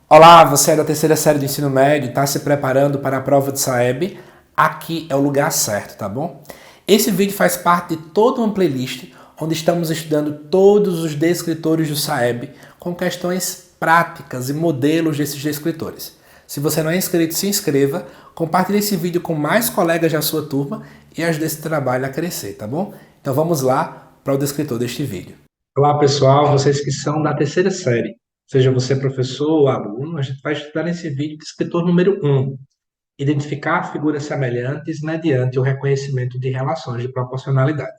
Olá, você é da terceira série do ensino médio, está se preparando para a prova de SAEB? Aqui é o lugar certo, tá bom? Esse vídeo faz parte de toda uma playlist onde estamos estudando todos os descritores do SAEB com questões práticas e modelos desses descritores. Se você não é inscrito, se inscreva, compartilhe esse vídeo com mais colegas da sua turma e ajude esse trabalho a crescer, tá bom? Então vamos lá para o descritor deste vídeo. Olá pessoal, vocês que são da terceira série, seja você professor ou aluno, a gente vai estudar nesse vídeo descritor número um: identificar figuras semelhantes mediante o reconhecimento de relações de proporcionalidade.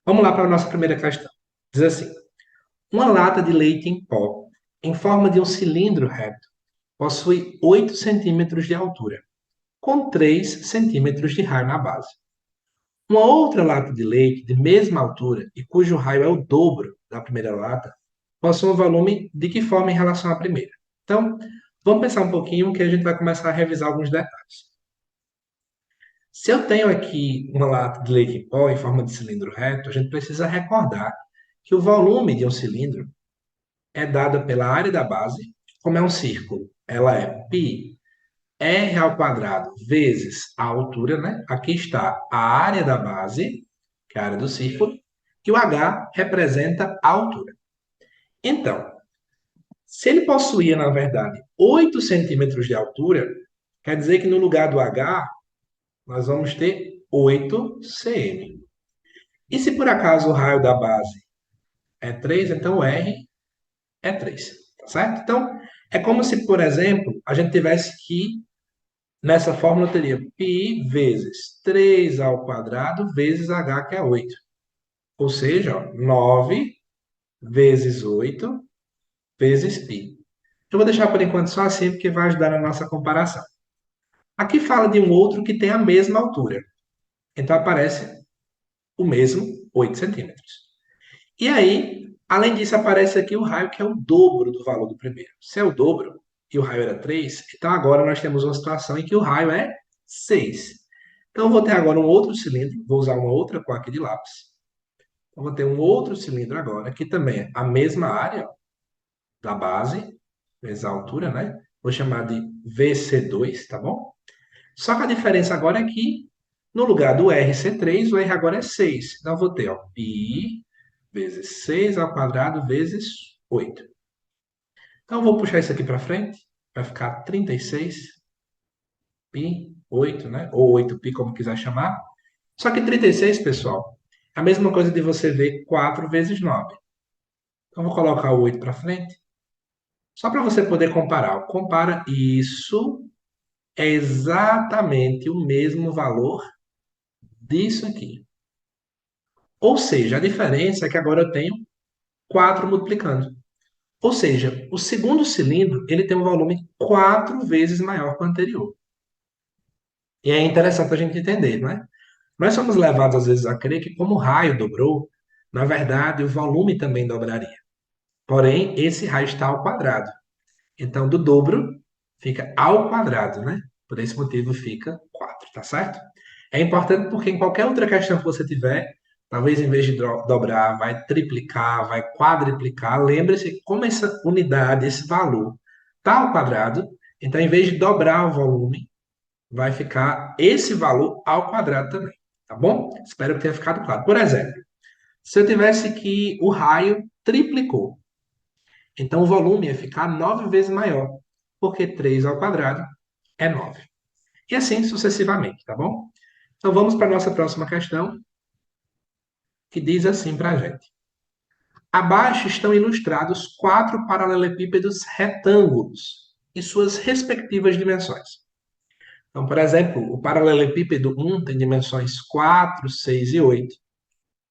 Vamos lá para a nossa primeira questão. Diz assim: uma lata de leite em pó, em forma de um cilindro reto, possui 8 centímetros de altura, com 3 centímetros de raio na base. Uma outra lata de leite de mesma altura e cujo raio é o dobro da primeira lata possui um volume de que forma em relação à primeira? Então, vamos pensar um pouquinho que a gente vai começar a revisar alguns detalhes. Se eu tenho aqui uma lata de leite em pó em forma de cilindro reto, a gente precisa recordar que o volume de um cilindro é dado pela área da base, como é um círculo, ela é π r ao quadrado vezes a altura, né? Aqui está a área da base, que é a área do círculo, e o h representa a altura. Então, se ele possuía, na verdade, 8 centímetros de altura, quer dizer que no lugar do h, nós vamos ter 8 cm. E se por acaso o raio da base é 3, então o r é 3, tá certo? Então, é como se, por exemplo, a gente tivesse que, nessa fórmula, teria π vezes 3 ao quadrado vezes h, que é 8. Ou seja, ó, 9 vezes 8 vezes π. Eu vou deixar por enquanto só assim, porque vai ajudar na nossa comparação. Aqui fala de um outro que tem a mesma altura. Então aparece o mesmo 8 centímetros. E aí, além disso, aparece aqui o raio que é o dobro do valor do primeiro. Se é o dobro e o raio era 3, então agora nós temos uma situação em que o raio é 6. Então eu vou ter agora um outro cilindro, vou usar uma outra cor aqui de lápis. Eu vou ter um outro cilindro agora, que também é a mesma área da base, vezes a altura, né? Vou chamar de VC2, tá bom? Só que a diferença agora é que, no lugar do R ser 3, o R agora é 6. Então, eu vou ter, ó, π vezes 6 ao quadrado vezes 8. Então, eu vou puxar isso aqui para frente. Vai ficar 36 π, 8, né? Ou 8π, como quiser chamar. Só que 36, pessoal, é a mesma coisa de você ver 4 vezes 9. Então, eu vou colocar o 8 para frente. Só para você poder comparar. Compara isso, é exatamente o mesmo valor disso aqui. Ou seja, a diferença é que agora eu tenho 4 multiplicando. Ou seja, o segundo cilindro ele tem um volume 4 vezes maior que o anterior. E é interessante a gente entender, não é? Nós somos levados às vezes a crer que como o raio dobrou, na verdade o volume também dobraria. Porém, esse raio está ao quadrado. Então, do dobro fica ao quadrado, né? Por esse motivo fica 4, tá certo? É importante porque em qualquer outra questão que você tiver, talvez em vez de dobrar, vai triplicar, vai quadriplicar, lembre-se que como essa unidade, esse valor está ao quadrado, então em vez de dobrar o volume, vai ficar esse valor ao quadrado também, tá bom? Espero que tenha ficado claro. Por exemplo, se eu tivesse que o raio triplicou, então o volume ia ficar 9 vezes maior, porque 3 ao quadrado é 9. E assim sucessivamente, tá bom? Então vamos para a nossa próxima questão, que diz assim para a gente. Abaixo estão ilustrados 4 paralelepípedos retângulos e suas respectivas dimensões. Então, por exemplo, o paralelepípedo 1 tem dimensões 4, 6 e 8.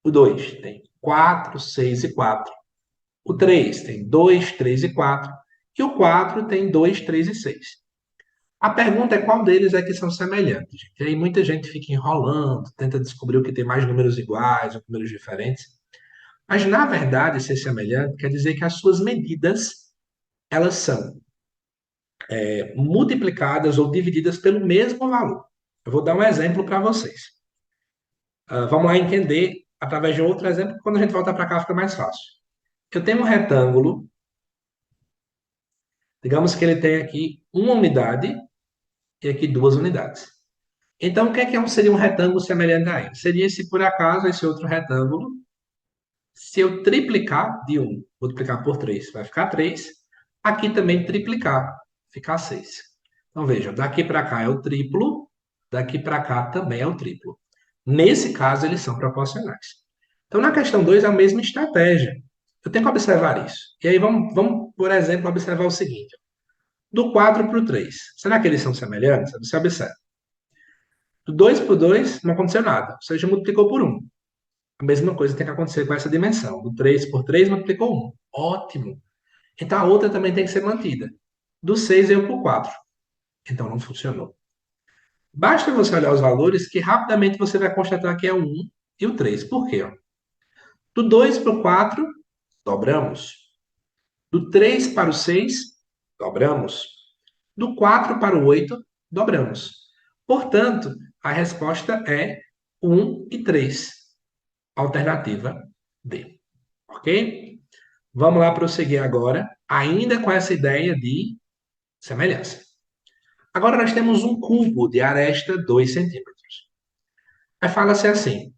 O 2 tem 4, 6 e 4. O 3 tem 2, 3 e 4. E o 4 tem 2, 3 e 6. A pergunta é qual deles é que são semelhantes. Gente. E aí muita gente fica enrolando, tenta descobrir o que tem mais números iguais ou números diferentes. Mas, na verdade, ser semelhante quer dizer que as suas medidas elas são multiplicadas ou divididas pelo mesmo valor. Eu vou dar um exemplo para vocês. Vamos lá entender através de outro exemplo, quando a gente voltar para cá fica mais fácil. Eu tenho um retângulo Digamos que ele tem aqui uma unidade e aqui duas unidades. Então, o que é que seria um retângulo semelhante a ele? Seria se por acaso esse outro retângulo, se eu triplicar de 1, multiplicar por 3, vai ficar 3. Aqui também triplicar, ficar 6. Então, veja, daqui para cá é o triplo, daqui para cá também é o triplo. Nesse caso, eles são proporcionais. Então, na questão 2, é a mesma estratégia. Eu tenho que observar isso. E aí, vamos por exemplo, observar o seguinte. Do 4 para o 3. Será que eles são semelhantes? Você observa. Do 2 para o 2, não aconteceu nada. Ou seja, multiplicou por 1. A mesma coisa tem que acontecer com essa dimensão. Do 3 por 3, multiplicou 1. Ótimo. Então, a outra também tem que ser mantida. Do 6 veio para o 4. Então, não funcionou. Basta você olhar os valores que rapidamente você vai constatar que é o 1 e o 3. Por quê? Do 2 para o 4, dobramos. Do 3 para o 6, dobramos. Do 4 para o 8, dobramos. Portanto, a resposta é 1 e 3. Alternativa D. Ok? Vamos lá prosseguir agora, ainda com essa ideia de semelhança. Agora nós temos um cubo de aresta 2 centímetros. Aí fala-se assim: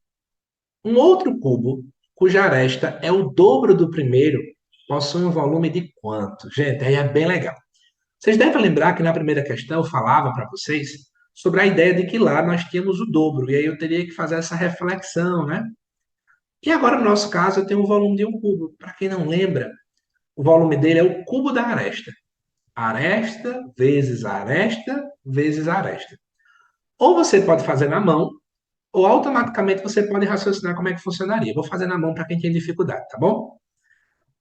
um outro cubo, cuja aresta é o dobro do primeiro, possui um volume de quanto? Gente, aí é bem legal. Vocês devem lembrar que na primeira questão eu falava para vocês sobre a ideia de que lá nós tínhamos o dobro, e aí eu teria que fazer essa reflexão, né? E agora, no nosso caso, eu tenho o volume de um cubo. Para quem não lembra, o volume dele é o cubo da aresta. Aresta vezes aresta vezes aresta. Ou você pode fazer na mão, ou automaticamente você pode raciocinar como é que funcionaria. Vou fazer na mão para quem tem dificuldade, tá bom?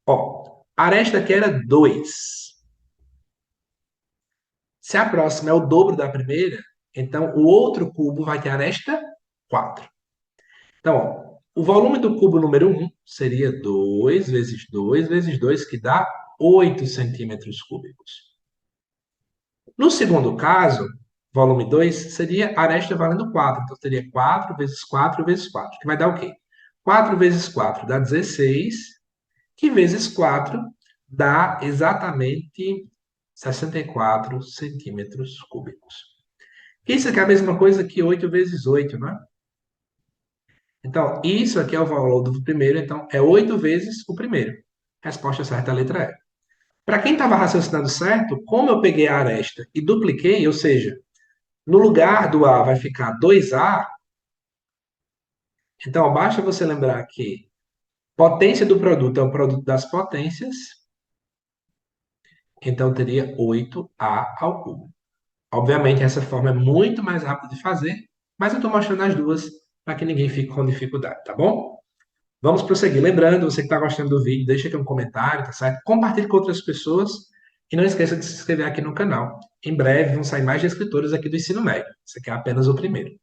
Ó, a aresta aqui era 2. Se a próxima é o dobro da primeira, então o outro cubo vai ter aresta 4. Então, ó, o volume do cubo número 1 seria 2 vezes 2 vezes 2, que dá 8 centímetros cúbicos. No segundo caso, volume 2, seria aresta valendo 4. Então, seria 4 vezes 4 vezes 4, que vai dar o quê? 4 vezes 4 dá 16, que vezes 4 dá exatamente 64 centímetros cúbicos. Isso aqui é a mesma coisa que 8 vezes 8, não é? Então, isso aqui é o valor do primeiro, então é 8 vezes o primeiro. Resposta certa, a letra E. Para quem estava raciocinando certo, como eu peguei a aresta e dupliquei, ou seja, no lugar do A vai ficar 2A, então basta você lembrar que potência do produto é o produto das potências, então teria 8A ao cubo. Obviamente, essa forma é muito mais rápida de fazer, mas eu estou mostrando as duas para que ninguém fique com dificuldade, tá bom? Vamos prosseguir. Lembrando, você que está gostando do vídeo, deixa aqui um comentário, tá certo? Compartilhe com outras pessoas e não esqueça de se inscrever aqui no canal. Em breve vão sair mais escritores aqui do ensino médio. Esse aqui é apenas o primeiro.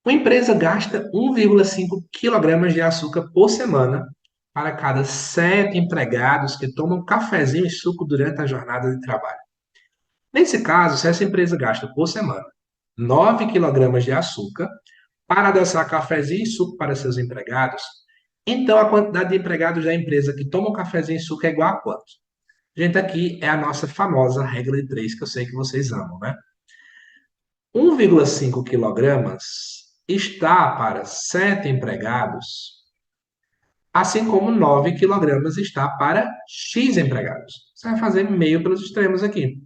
Uma empresa gasta 1,5 kg de açúcar por semana para cada 7 empregados que tomam cafezinho e suco durante a jornada de trabalho. Nesse caso, se essa empresa gasta por semana 9 kg de açúcar para adoçar cafezinho e suco para seus empregados, então a quantidade de empregados da empresa que tomam cafezinho e suco é igual a quanto? Gente, aqui é a nossa famosa regra de 3, que eu sei que vocês amam, né? 1,5 quilogramas está para 7 empregados, assim como 9 quilogramas está para X empregados. Você vai fazer meio pelos extremos aqui.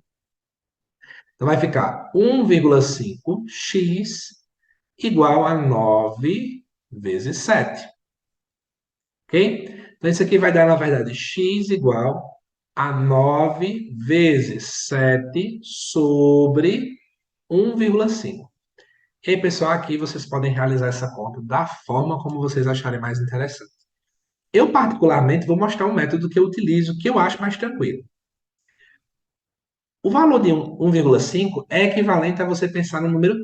Então vai ficar 1,5x igual a 9 vezes 7. Ok? Então isso aqui vai dar, na verdade, x igual a 9 vezes 7 sobre 1,5. E aí, pessoal, aqui vocês podem realizar essa conta da forma como vocês acharem mais interessante. Eu, particularmente, vou mostrar um método que eu utilizo, que eu acho mais tranquilo. O valor de 1,5 é equivalente a você pensar no número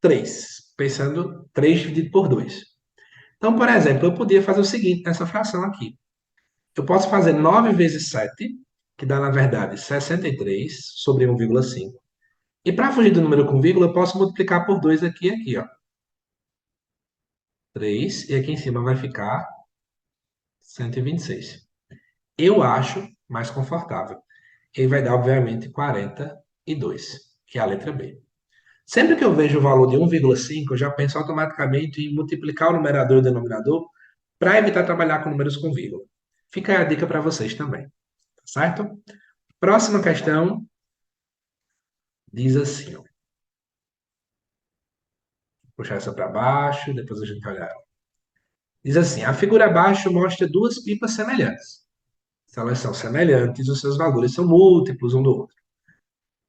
3, pensando 3 dividido por 2. Então, por exemplo, eu podia fazer o seguinte nessa fração aqui. Eu posso fazer 9 vezes 7, que dá, na verdade, 63 sobre 1,5. E para fugir do número com vírgula, eu posso multiplicar por 2 aqui e aqui, ó. 3, e aqui em cima vai ficar 126. Eu acho mais confortável. E vai dar, obviamente, 42, que é a letra B. Sempre que eu vejo o valor de 1,5, eu já penso automaticamente em multiplicar o numerador e o denominador para evitar trabalhar com números com vírgula. Fica aí a dica para vocês também, tá certo? Próxima questão diz assim, ó. Vou puxar essa para baixo, depois a gente olhar. Diz assim, a figura abaixo mostra duas pipas semelhantes. Se elas são semelhantes, os seus valores são múltiplos um do outro.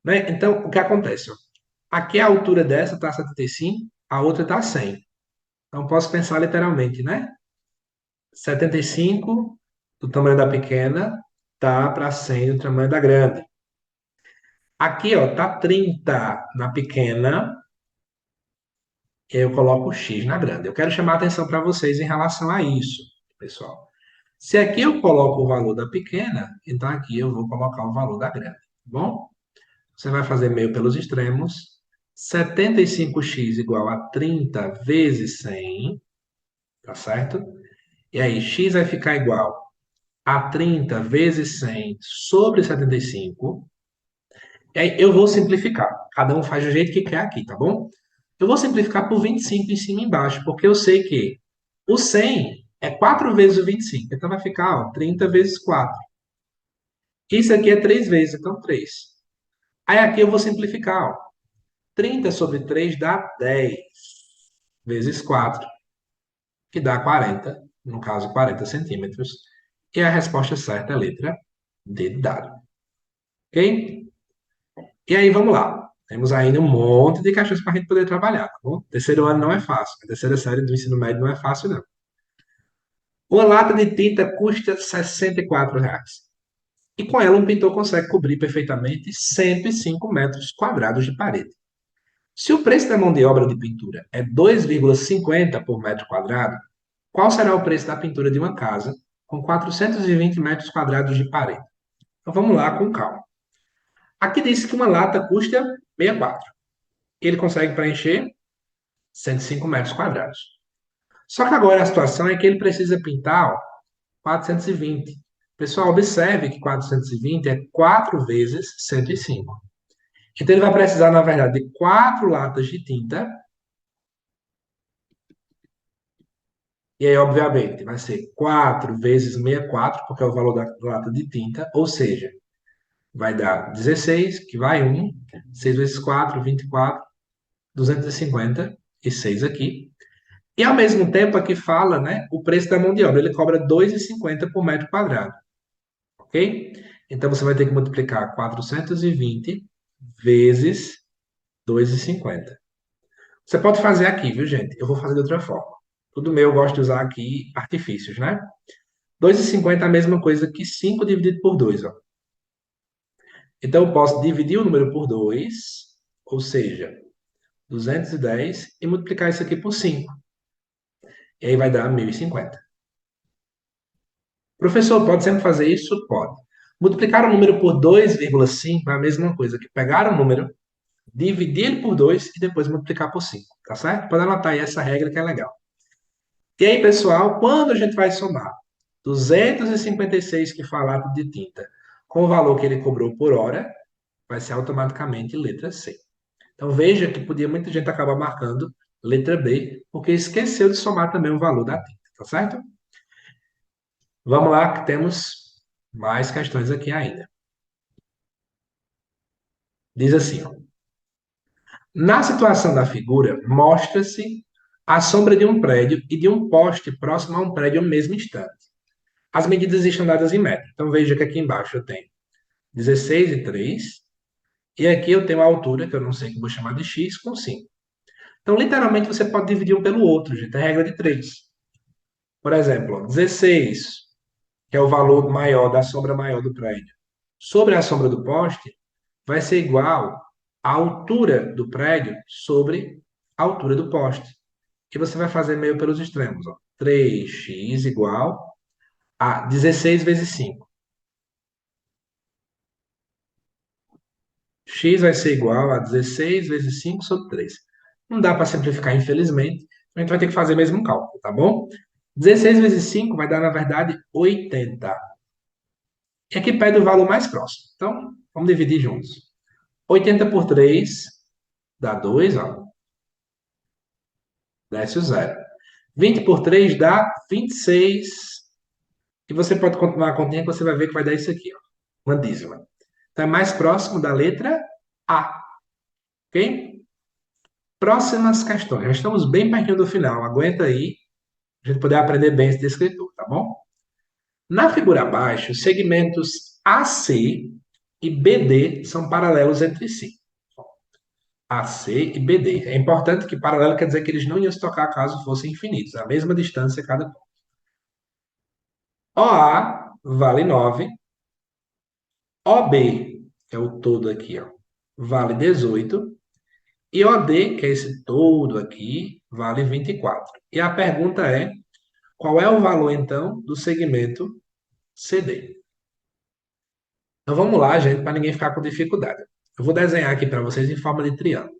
Né? Então, o que acontece? Ó? Aqui a altura dessa está 75, a outra está 100. Então, posso pensar literalmente, né? 75 do tamanho da pequena tá para 100 do tamanho da grande. Aqui, ó, tá 30 na pequena, e aí eu coloco o X na grande. Eu quero chamar a atenção para vocês em relação a isso, pessoal. Se aqui eu coloco o valor da pequena, então aqui eu vou colocar o valor da grande, tá bom? Você vai fazer meio pelos extremos. 75x igual a 30 vezes 100, tá certo? E aí, x vai ficar igual a 30 vezes 100 sobre 75. E aí eu vou simplificar. Cada um faz do jeito que quer aqui, tá bom? Eu vou simplificar por 25 em cima e embaixo, porque eu sei que o 100 é 4 vezes o 25. Então vai ficar, ó, 30 vezes 4. Isso aqui é 3 vezes, então 3. Aí aqui eu vou simplificar, ó. 30 sobre 3 dá 10 vezes 4, que dá 40, no caso 40 centímetros. E a resposta certa é a letra D de dado. Ok? E aí, vamos lá. Temos ainda um monte de questões para a gente poder trabalhar, tá bom? Terceiro ano não é fácil. A terceira série do ensino médio não é fácil, não. Uma lata de tinta custa R$ 64. E com ela, um pintor consegue cobrir perfeitamente 105 metros quadrados de parede. Se o preço da mão de obra de pintura é 2,50 por metro quadrado, qual será o preço da pintura de uma casa com 420 metros quadrados de parede? Então vamos lá com calma. Aqui diz que uma lata custa 64. Ele consegue preencher 105 metros quadrados. Só que agora a situação é que ele precisa pintar, ó, 420. Pessoal, observe que 420 é 4 vezes 105. Então ele vai precisar, na verdade, de 4 latas de tinta. E aí, obviamente, vai ser 4 vezes 64, porque é o valor da lata de tinta, ou seja, vai dar 16, que vai 1, 6 vezes 4, 24, 250, e 6 aqui. E ao mesmo tempo aqui fala, né, o preço da mão de obra, ele cobra 2,50 por metro quadrado, ok? Então você vai ter que multiplicar 420 vezes 2,50. Você pode fazer aqui, viu, gente? Eu vou fazer de outra forma. Tudo meu eu gosto de usar aqui artifícios, né? 2,50 é a mesma coisa que 5 dividido por 2, ó. Então eu posso dividir o número por 2, ou seja, 210, e multiplicar isso aqui por 5. E aí vai dar 1.050. Professor, pode sempre fazer isso? Pode. Multiplicar o número por 2,5 é a mesma coisa que pegar o número, dividir ele por 2 e depois multiplicar por 5, tá certo? Pode anotar aí essa regra que é legal. E aí, pessoal, quando a gente vai somar 256 que falaram de tinta com o valor que ele cobrou por hora, vai ser automaticamente letra C. Então veja que podia muita gente acabar marcando letra B, porque esqueceu de somar também o valor da tinta, tá certo? Vamos lá, que temos mais questões aqui ainda. Diz assim, ó. Na situação da figura, mostra-se a sombra de um prédio e de um poste próximo a um prédio ao mesmo instante. As medidas estão dadas em metro. Então veja que aqui embaixo eu tenho 16 e 3, e aqui eu tenho a altura, que eu não sei, que eu vou chamar de x, com 5. Então, literalmente, você pode dividir um pelo outro, gente. É a regra de 3. Por exemplo, ó, 16, que é o valor maior da sombra maior do prédio, sobre a sombra do poste, vai ser igual à altura do prédio sobre a altura do poste. Que você vai fazer meio pelos extremos. Ó. 3x igual a 16 vezes 5. X vai ser igual a 16 vezes 5 sobre 3. Não dá para simplificar, infelizmente. A gente vai ter que fazer mesmo um cálculo, tá bom? 16 vezes 5 vai dar, na verdade, 80. E aqui pede o valor mais próximo. Então, vamos dividir juntos. 80 por 3 dá 2, ó. Desce o zero. 20 por 3 dá 26. E você pode continuar a continha que você vai ver que vai dar isso aqui, ó. Uma dízima. Então é mais próximo da letra A. Ok? Próximas questões. Já estamos bem pertinho do final. Aguenta aí, a gente poder aprender bem esse descritor, tá bom? Na figura abaixo, os segmentos AC e BD são paralelos entre si. AC e BD. É importante que paralelo quer dizer que eles não iam se tocar caso fossem infinitos, a mesma distância cada ponto. OA vale 9, OB, que é o todo aqui, ó, vale 18, e OD, que é esse todo aqui, vale 24. E a pergunta é, qual é o valor, então, do segmento CD? Então vamos lá, gente, para ninguém ficar com dificuldade. Eu vou desenhar aqui para vocês em forma de triângulo.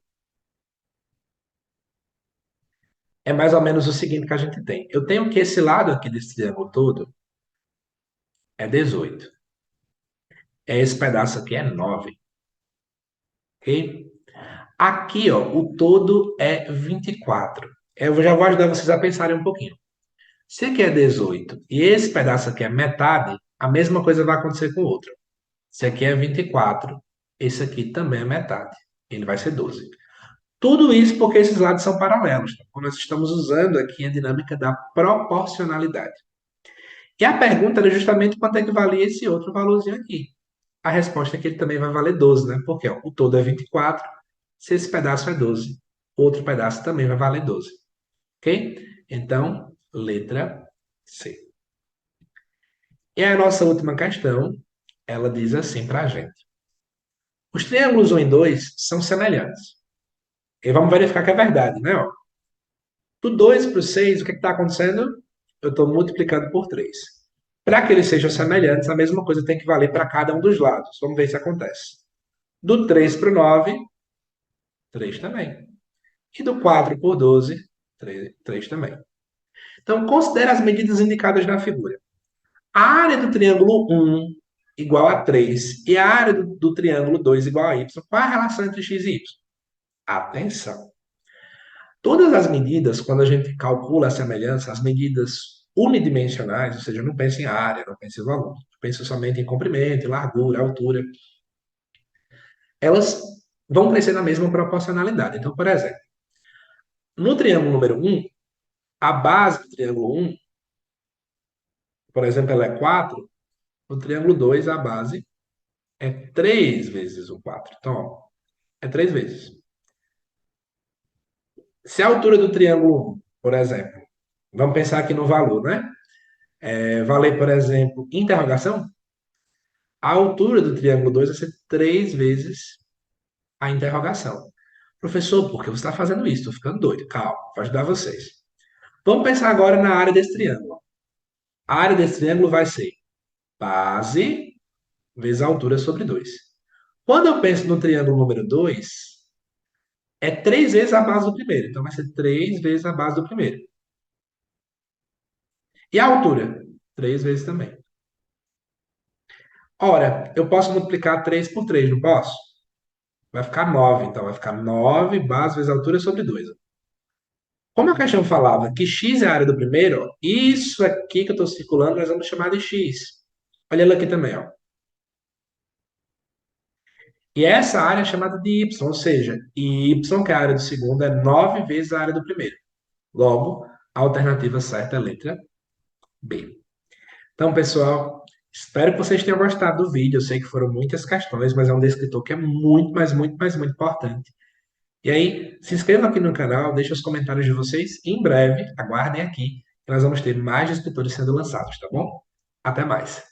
É mais ou menos o seguinte que a gente tem. Eu tenho que esse lado aqui desse triângulo todo é 18. Esse pedaço aqui é 9. Ok? Aqui, ó, o todo é 24. Eu já vou ajudar vocês a pensarem um pouquinho. Se aqui é 18 e esse pedaço aqui é metade, a mesma coisa vai acontecer com o outro. Se aqui é 24, esse aqui também é metade. Ele vai ser 12. Tudo isso porque esses lados são paralelos. Então, nós estamos usando aqui a dinâmica da proporcionalidade. E a pergunta era justamente quanto é que valia esse outro valorzinho aqui. A resposta é que ele também vai valer 12, né? Porque ó, o todo é 24, se esse pedaço é 12, outro pedaço também vai valer 12. Ok? Então, letra C. E a nossa última questão, ela diz assim para a gente. Os triângulos 1 e 2 são semelhantes. E vamos verificar que é verdade, né? Ó, do 2 para o 6, o que está acontecendo? Eu estou multiplicando por 3. Para que eles sejam semelhantes, a mesma coisa tem que valer para cada um dos lados. Vamos ver se acontece. Do 3 para o 9, 3 também. E do 4 por 12, 3 também. Então, considere as medidas indicadas na figura. A área do triângulo 1 igual a 3 e a área do triângulo 2 igual a y. Qual é a relação entre x e y? Atenção! Todas as medidas, quando a gente calcula a semelhança, as medidas unidimensionais, ou seja, não pensa em área, não pensa em volume, pensa somente em comprimento, largura, altura, elas vão crescer na mesma proporcionalidade. Então, por exemplo, no triângulo número 1, a base do triângulo 1, por exemplo, ela é 4, no triângulo 2, a base é 3 vezes o 4. Então, ó, é 3 vezes. Se a altura do triângulo 1, por exemplo, vamos pensar aqui no valor, né? Valer, por exemplo, interrogação, a altura do triângulo 2 vai ser 3 vezes a interrogação. Professor, por que você está fazendo isso? Estou ficando doido. Calma, vou ajudar vocês. Vamos pensar agora na área desse triângulo. A área desse triângulo vai ser base vezes a altura sobre 2. Quando eu penso no triângulo número 2, é 3 vezes a base do primeiro. Então vai ser 3 vezes a base do primeiro. E a altura? 3 vezes também. Ora, eu posso multiplicar 3 por 3, não posso? Vai ficar 9. Então vai ficar 9 base vezes a altura sobre 2. Como a questão falava que x é a área do primeiro, ó, isso aqui que eu estou circulando nós vamos chamar de x. Olha ela aqui também, ó. E essa área é chamada de y, ou seja, y, que é a área do segundo, é 9 vezes a área do primeiro. Logo, a alternativa certa é a letra B. Então, pessoal, espero que vocês tenham gostado do vídeo. Eu sei que foram muitas questões, mas é um descritor que é muito, mas muito, mas muito importante. E aí, se inscreva aqui no canal, deixe os comentários de vocês. E em breve, aguardem aqui, que nós vamos ter mais descritores sendo lançados, tá bom? Até mais!